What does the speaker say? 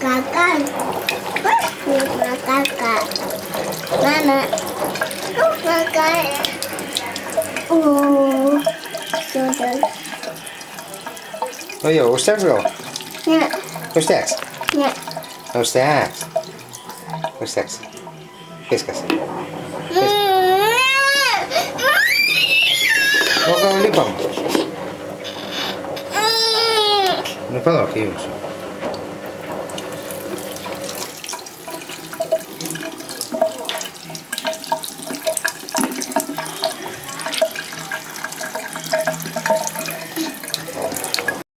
Kakak, kakak, mana? Kakak, sudah. Oh joh, hoe sterk wel? Ja, Hoe sterk? ja. Hoe sterk? Hoe sterk? Fiskas. Wat gaan we nu van? Nu van ook, hier.